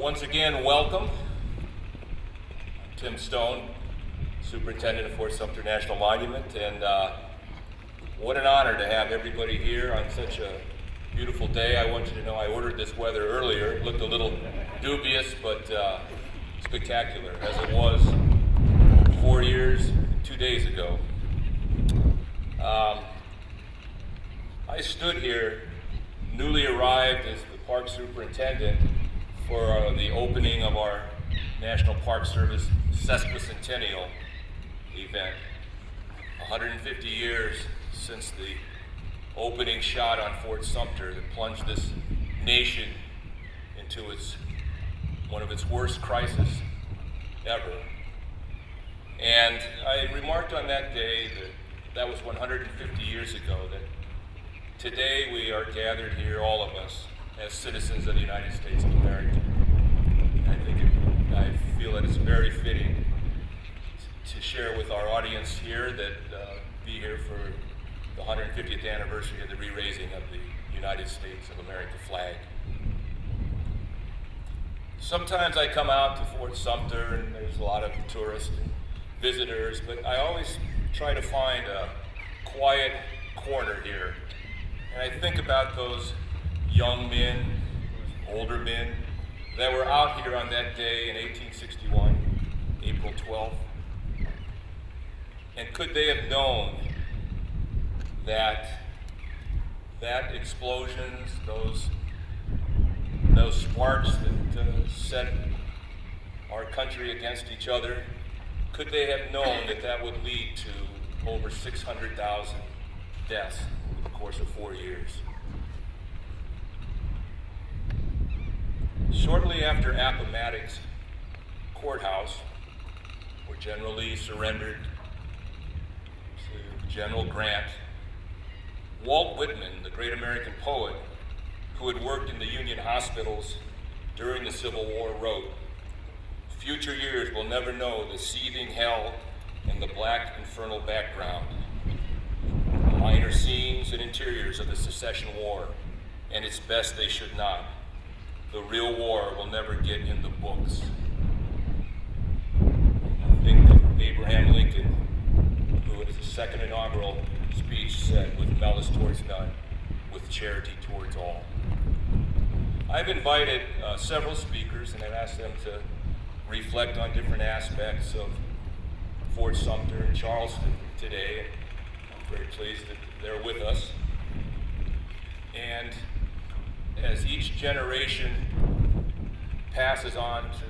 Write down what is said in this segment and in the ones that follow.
Once again, welcome. I'm Tim Stone, Superintendent of Fort Sumter National Monument, and what an honor to have everybody here on such a beautiful day. I want you to know I ordered this weather earlier. It looked a little dubious, but spectacular, as it was 4 years, 2 days ago. I stood here, newly arrived as the Park Superintendent, for the opening of our National Park Service sesquicentennial event. 150 years since the opening shot on Fort Sumter that plunged this nation into one of its worst crises ever. And I remarked on that day that was 150 years ago, that today we are gathered here, all of us, as citizens of the United States of America. I feel that it's very fitting to share with our audience here that be here for the 150th anniversary of the re-raising of the United States of America flag. Sometimes I come out to Fort Sumter and there's a lot of tourists and visitors, but I always try to find a quiet corner here. And I think about those young men, older men, that were out here on that day in 1861, April 12th. And could they have known that explosions, those sparks that set our country against each other, could they have known that would lead to over 600,000 deaths over the course of 4 years? Shortly after Appomattox Courthouse, where General Lee surrendered to General Grant, Walt Whitman, the great American poet who had worked in the Union hospitals during the Civil War, wrote, "Future years will never know the seething hell and the black infernal background, the minor scenes and interiors of the Secession War, and it's best they should not. The real war will never get in the books." I think that Abraham Lincoln, who at his second inaugural speech said, "With malice towards none, with charity towards all." I've invited several speakers and I've asked them to reflect on different aspects of Fort Sumter and Charleston today. I'm very pleased that they're with us. And as each generation passes on to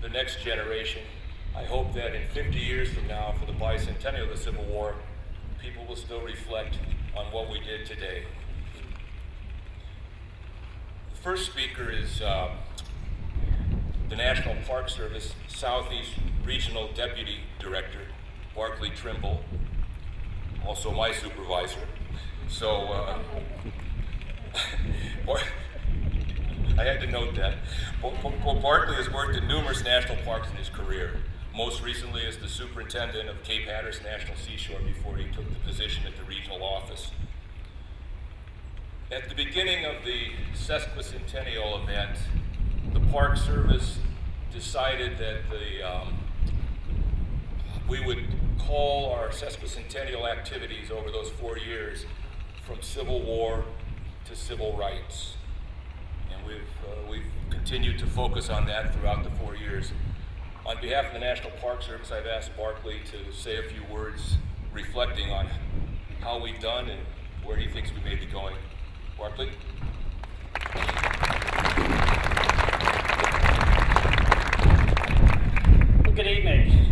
the next generation, I hope that in 50 years from now, for the bicentennial of the Civil War, people will still reflect on what we did today. The first speaker is the National Park Service Southeast Regional Deputy Director, Barclay Trimble, also my supervisor. So, I had to note that. Barclay has worked in numerous national parks in his career, most recently as the superintendent of Cape Hatteras National Seashore before he took the position at the regional office. At the beginning of the sesquicentennial event, the Park Service decided that we would call our sesquicentennial activities over those 4 years from Civil War to civil rights. And we've continued to focus on that throughout the 4 years. On behalf of the National Park Service, I've asked Barclay to say a few words reflecting on how we've done and where he thinks we may be going. Barclay? Well, good evening.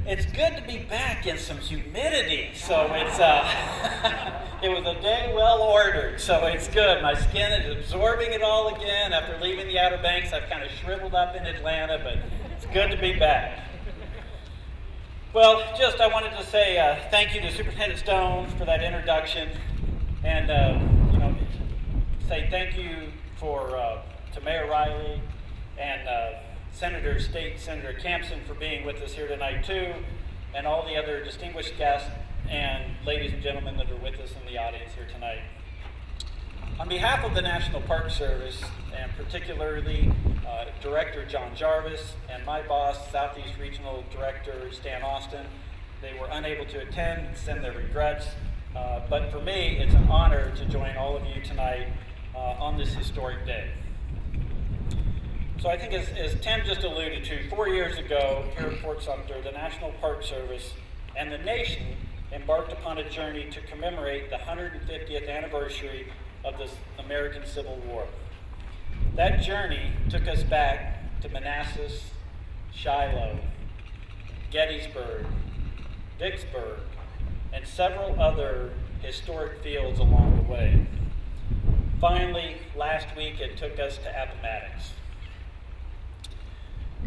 It's good to be back in some humidity, so it's it was a day well ordered, so it's good. My skin is absorbing it all again. After leaving the Outer Banks, I've kind of shriveled up in Atlanta, but it's good to be back. Well, I wanted to say thank you to Superintendent Stone for that introduction, and say thank you to Mayor Riley and State Senator Campson for being with us here tonight too, and all the other distinguished guests and ladies and gentlemen that are with us in the audience here tonight. On behalf of the National Park Service, and particularly Director John Jarvis and my boss, Southeast Regional Director Stan Austin, they were unable to attend and send their regrets. But for me, it's an honor to join all of you tonight on this historic day. So I think as Tim just alluded to, 4 years ago here at Fort Sumter, the National Park Service and the nation embarked upon a journey to commemorate the 150th anniversary of the American Civil War. That journey took us back to Manassas, Shiloh, Gettysburg, Vicksburg, and several other historic fields along the way. Finally, last week it took us to Appomattox.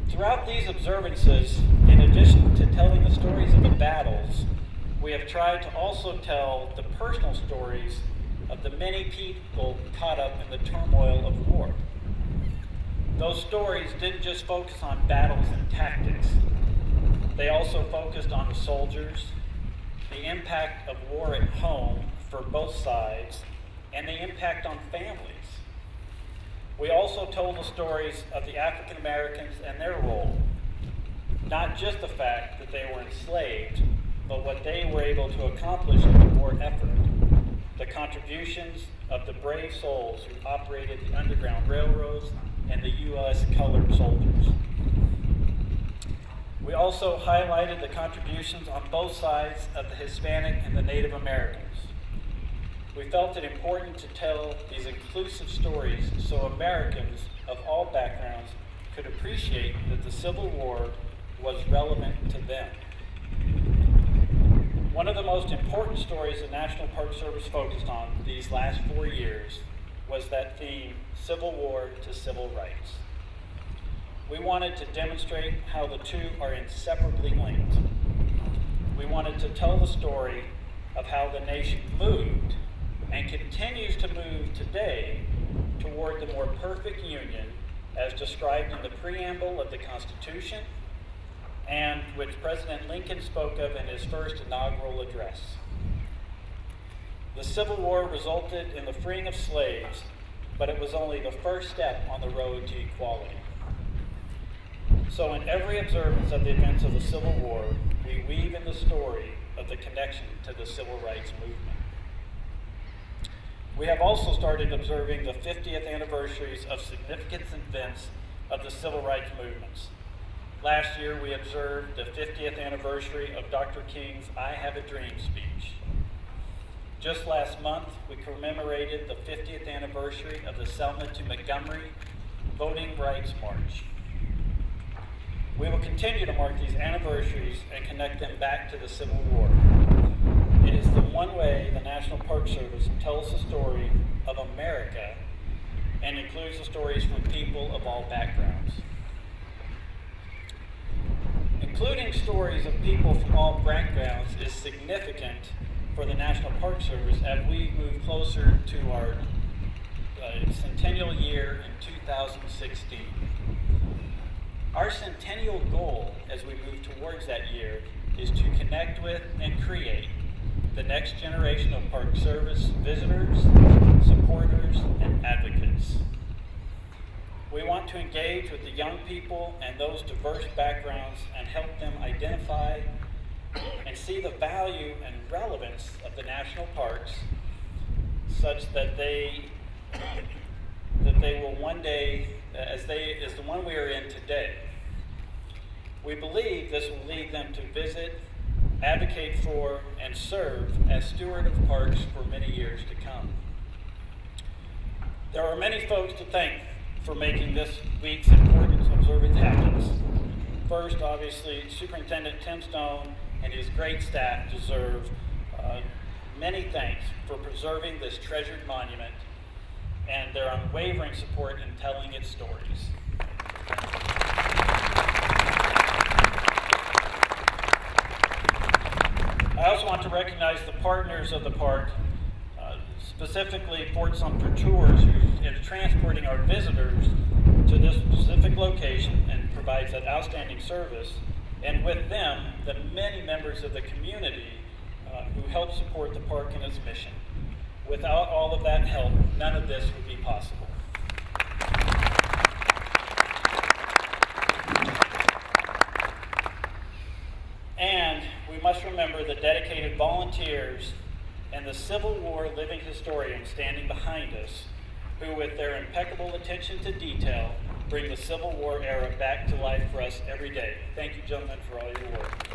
Throughout these observances, in addition to telling the stories of the battles, we have tried to also tell the personal stories of the many people caught up in the turmoil of war. Those stories didn't just focus on battles and tactics. They also focused on the soldiers, the impact of war at home for both sides, and the impact on families. We also told the stories of the African Americans and their role, not just the fact that they were enslaved, but what they were able to accomplish in the war effort, the contributions of the brave souls who operated the Underground Railroads and the U.S. colored soldiers. We also highlighted the contributions on both sides of the Hispanic and the Native Americans. We felt it important to tell these inclusive stories so Americans of all backgrounds could appreciate that the Civil War was relevant to them. One of the most important stories the National Park Service focused on these last 4 years was that theme, Civil War to Civil Rights. We wanted to demonstrate how the two are inseparably linked. We wanted to tell the story of how the nation moved and continues to move today toward the more perfect union as described in the preamble of the Constitution and which President Lincoln spoke of in his first inaugural address. The Civil War resulted in the freeing of slaves, but it was only the first step on the road to equality. So in every observance of the events of the Civil War, we weave in the story of the connection to the Civil Rights Movement. We have also started observing the 50th anniversaries of significant events of the Civil Rights Movements. Last year, we observed the 50th anniversary of Dr. King's I Have a Dream speech. Just last month, we commemorated the 50th anniversary of the Selma to Montgomery Voting Rights March. We will continue to mark these anniversaries and connect them back to the Civil War. It is the one way the National Park Service tells the story of America and includes the stories from people of all backgrounds. Including stories of people from all backgrounds is significant for the National Park Service as we move closer to our centennial year in 2016. Our centennial goal as we move towards that year is to connect with and create the next generation of Park Service visitors, supporters, and advocates. We want to engage with the young people and those diverse backgrounds and help them identify and see the value and relevance of the national parks such that they will one day, as the one we are in today. We believe this will lead them to visit, advocate for, and serve as steward of parks for many years to come. There are many folks to thank for making this week's important observance happen. First, obviously, Superintendent Tim Stone and his great staff deserve many thanks for preserving this treasured monument and their unwavering support in telling its stories. I also want to recognize the partners of the park, specifically Fort Sumter Tours, who is transporting our visitors to this specific location and provides that outstanding service, and with them, the many members of the community who help support the park and its mission. Without all of that help, none of this would be possible. And we must remember the dedicated volunteers and the Civil War living historians standing behind us, who with their impeccable attention to detail bring the Civil War era back to life for us every day. Thank you, gentlemen, for all your work.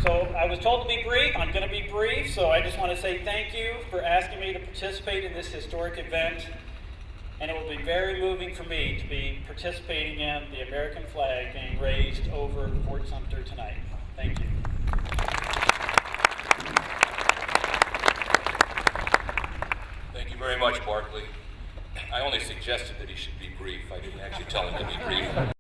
So I was told to be brief. I'm going to be brief, so I just want to say thank you for asking me to participate in this historic event. And it will be very moving for me to be participating in the American flag being raised over Fort Sumter tonight. Thank you. Thank you very much, Barkley. I only suggested that he should be brief. I didn't actually tell him to be brief.